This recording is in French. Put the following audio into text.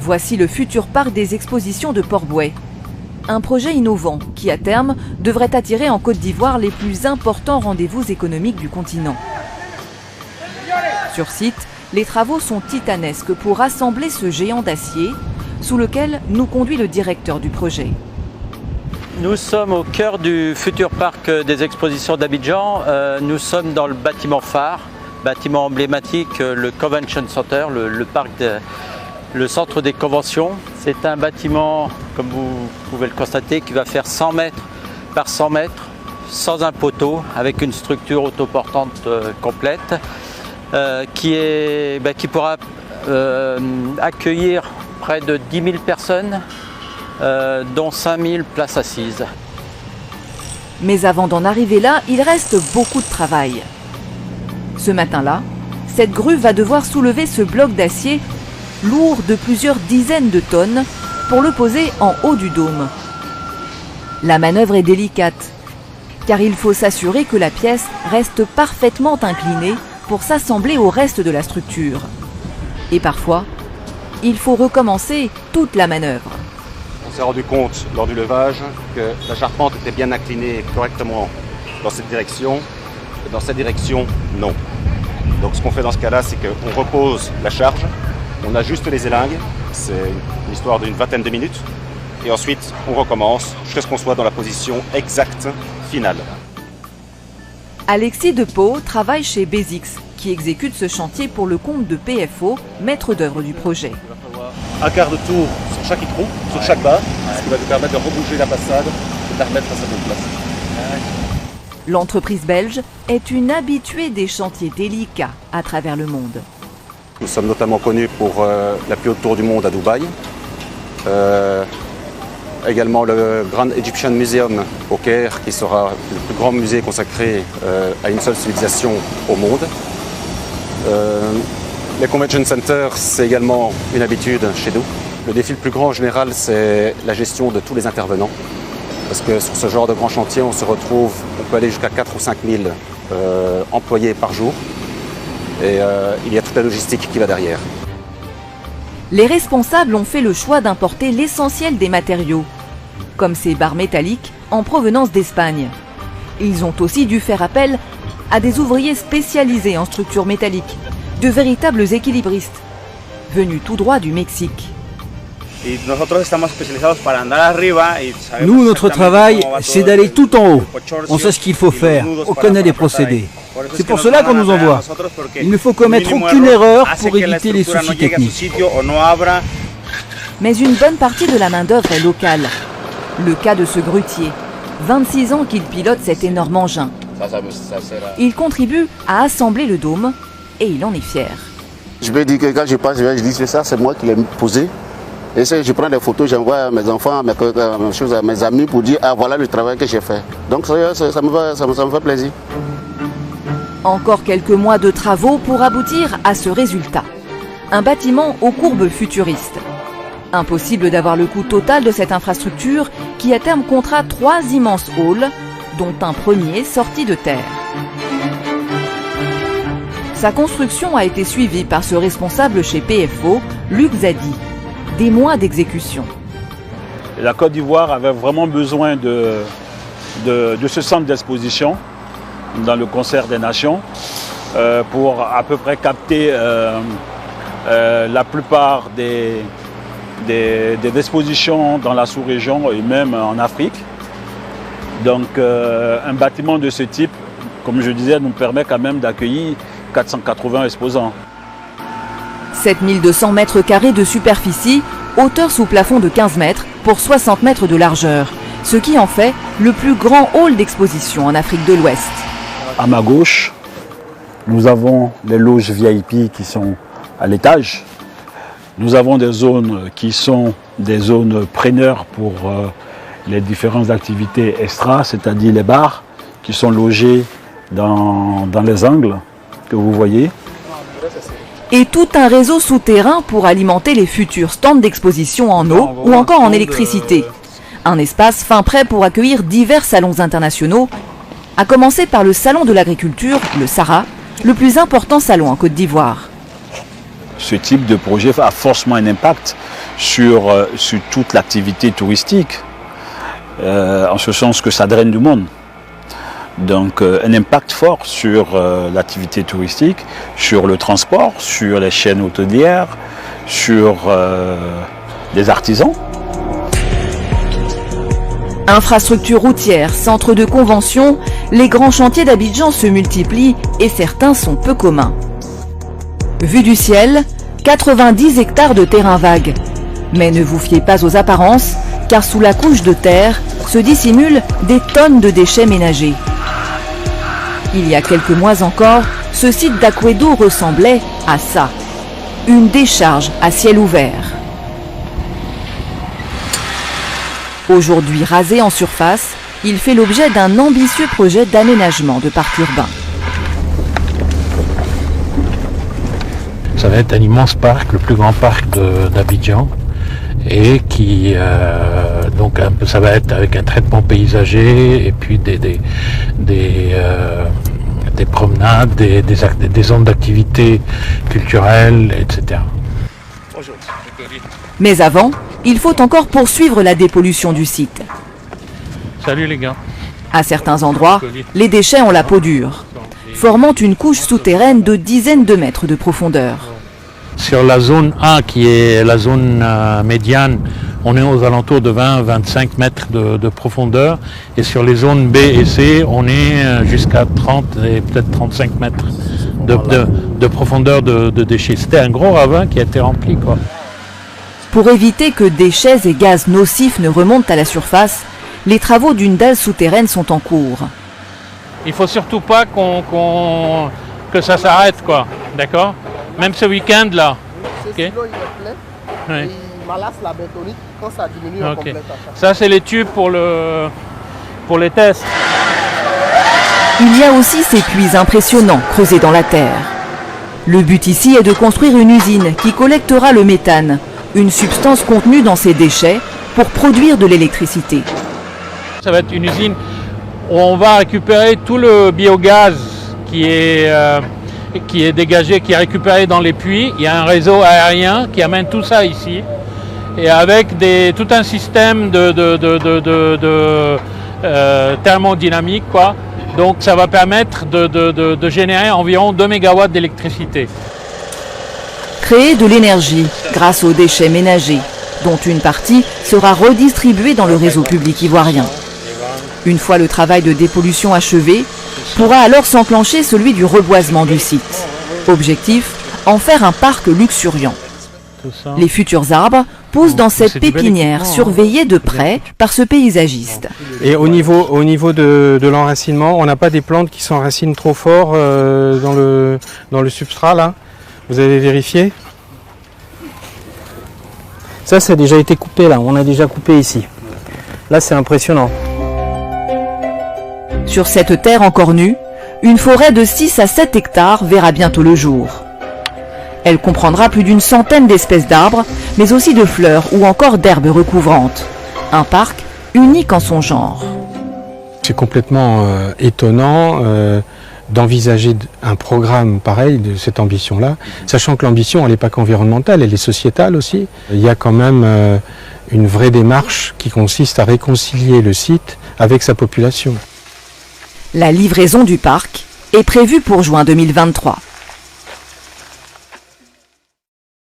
Voici le futur parc des expositions de Port-Bouët. Un projet innovant qui, à terme, devrait attirer en Côte d'Ivoire les plus importants rendez-vous économiques du continent. Sur site, les travaux sont titanesques pour assembler ce géant d'acier, sous lequel nous conduit le directeur du projet. Nous sommes au cœur du futur parc des expositions d'Abidjan. Nous sommes dans le bâtiment phare, bâtiment emblématique, le Convention Center, le centre des conventions. C'est un bâtiment, comme vous pouvez le constater, qui va faire 100 mètres par 100 mètres, sans un poteau, avec une structure autoportante complète, qui pourra accueillir près de 10 000 personnes, dont 5 000 places assises. Mais avant d'en arriver là, il reste beaucoup de travail. Ce matin-là, cette grue va devoir soulever ce bloc d'acier lourd de plusieurs dizaines de tonnes pour le poser en haut du dôme. La manœuvre est délicate, car il faut s'assurer que la pièce reste parfaitement inclinée pour s'assembler au reste de la structure. Et parfois, il faut recommencer toute la manœuvre. On s'est rendu compte lors du levage que la charpente était bien inclinée correctement dans cette direction, et dans cette direction, non. Donc ce qu'on fait dans ce cas-là, c'est qu'on repose la charge, on ajuste les élingues, c'est une histoire d'une vingtaine de minutes, et ensuite on recommence jusqu'à ce qu'on soit dans la position exacte finale. Alexis Depot travaille chez Basics, qui exécute ce chantier pour le compte de PFO, maître d'œuvre du projet. Un quart de tour sur chaque écrou, sur chaque barre, ce qui va nous permettre de rebouger la façade et de la remettre à sa bonne place. L'entreprise belge est une habituée des chantiers délicats à travers le monde. Nous sommes notamment connus pour la plus haute tour du monde à Dubaï. Également le Grand Egyptian Museum au Caire, qui sera le plus grand musée consacré à une seule civilisation au monde. Les Convention Centers, c'est également une habitude chez nous. Le défi le plus grand en général, c'est la gestion de tous les intervenants. Parce que sur ce genre de grand chantier, on peut aller jusqu'à 4 ou 5 000 employés par jour. Et il y a toute la logistique qui va derrière. Les responsables ont fait le choix d'importer l'essentiel des matériaux, comme ces barres métalliques en provenance d'Espagne. Ils ont aussi dû faire appel à des ouvriers spécialisés en structures métalliques, de véritables équilibristes, venus tout droit du Mexique. Nous, notre travail, c'est d'aller tout en haut. On sait ce qu'il faut faire, on connaît les procédés. C'est pour cela qu'on nous envoie. Il ne faut commettre aucune erreur pour éviter les soucis techniques. Mais une bonne partie de la main-d'œuvre est locale. Le cas de ce grutier, 26 ans qu'il pilote cet énorme engin. Il contribue à assembler le dôme et il en est fier. Je peux dire que quand je passe, je dis c'est ça, c'est moi qui l'ai posé. Et je prends des photos, j'envoie à mes enfants, à mes amis pour dire ah voilà le travail que j'ai fait. Donc ça me fait plaisir. Encore quelques mois de travaux pour aboutir à ce résultat. Un bâtiment aux courbes futuristes. Impossible d'avoir le coût total de cette infrastructure qui à terme comptera 3 immenses halls, dont un premier sorti de terre. Sa construction a été suivie par ce responsable chez PFO, Luc Zadi. Des mois d'exécution. La Côte d'Ivoire avait vraiment besoin de ce centre d'exposition dans le concert des nations pour à peu près capter la plupart des expositions dans la sous-région et même en Afrique. Donc un bâtiment de ce type, comme je disais, nous permet quand même d'accueillir 480 exposants. 7200 mètres carrés de superficie, hauteur sous plafond de 15 mètres pour 60 mètres de largeur, ce qui en fait le plus grand hall d'exposition en Afrique de l'Ouest. À ma gauche, nous avons les loges VIP qui sont à l'étage. Nous avons des zones qui sont des zones preneurs pour les différentes activités extra, c'est-à-dire les bars qui sont logés dans les angles que vous voyez. Et tout un réseau souterrain pour alimenter les futurs stands d'exposition en eau ou encore en électricité. Un espace fin prêt pour accueillir divers salons internationaux, à commencer par le salon de l'agriculture, le SARA, le plus important salon en Côte d'Ivoire. ce type de projet a forcément un impact sur toute l'activité touristique, en ce sens que ça draine du monde. Donc un impact fort sur l'activité touristique, sur le transport, sur les chaînes hôtelières, sur les artisans. Infrastructures routières, centres de convention, les grands chantiers d'Abidjan se multiplient et certains sont peu communs. Vue du ciel, 90 hectares de terrain vague. Mais ne vous fiez pas aux apparences, car sous la couche de terre se dissimulent des tonnes de déchets ménagers. Il y a quelques mois encore, ce site d'Akwedo ressemblait à ça. Une décharge à ciel ouvert. Aujourd'hui rasé en surface, il fait l'objet d'un ambitieux projet d'aménagement de parc urbain. Ça va être un immense parc, le plus grand parc d'Abidjan, et qui donc ça va être avec un traitement paysager et puis des promenades, des zones d'activité culturelle, etc. Mais avant, il faut encore poursuivre la dépollution du site. Salut les gars. À certains endroits, les déchets ont la peau dure, formant une couche souterraine de dizaines de mètres de profondeur. Sur la zone A, qui est la zone médiane, on est aux alentours de 20-25 mètres de profondeur. Et sur les zones B et C, on est jusqu'à 30 et peut-être 35 mètres de profondeur de déchets. C'était un gros ravin qui a été rempli, quoi. Pour éviter que déchets et gaz nocifs ne remontent à la surface, les travaux d'une dalle souterraine sont en cours. Il ne faut surtout pas que ça s'arrête, quoi. D'accord ? Même ce week-end là. Okay. Il malasse la bétonite quand ça diminue en complète. Ça c'est les tubes pour les tests. Il y a aussi ces puits impressionnants creusés dans la terre. Le but ici est de construire une usine qui collectera le méthane, une substance contenue dans ces déchets, pour produire de l'électricité. Ça va être une usine où on va récupérer tout le biogaz qui est dégagé, qui est récupéré dans les puits. Il y a un réseau aérien qui amène tout ça ici. Et avec tout un système de thermodynamique, quoi. Donc ça va permettre de générer environ 2 MW d'électricité. Créer de l'énergie grâce aux déchets ménagers, dont une partie sera redistribuée dans le réseau public ivoirien. Une fois le travail de dépollution achevé, pourra alors s'enclencher celui du reboisement du site. Objectif, en faire un parc luxuriant. Les futurs arbres poussent dans cette pépinière surveillée de près par ce paysagiste. Et au niveau de l'enracinement, on n'a pas des plantes qui s'enracinent trop fort dans le substrat là. Vous avez vérifié? Ça a déjà été coupé là, on a déjà coupé ici. Là c'est impressionnant. Sur cette terre encore nue, une forêt de 6 à 7 hectares verra bientôt le jour. Elle comprendra plus d'une centaine d'espèces d'arbres, mais aussi de fleurs ou encore d'herbes recouvrantes. Un parc unique en son genre. C'est complètement étonnant d'envisager un programme pareil de cette ambition-là, sachant que l'ambition, elle n'est pas qu'environnementale, elle est sociétale aussi. Il y a quand même une vraie démarche qui consiste à réconcilier le site avec sa population. La livraison du parc est prévue pour juin 2023.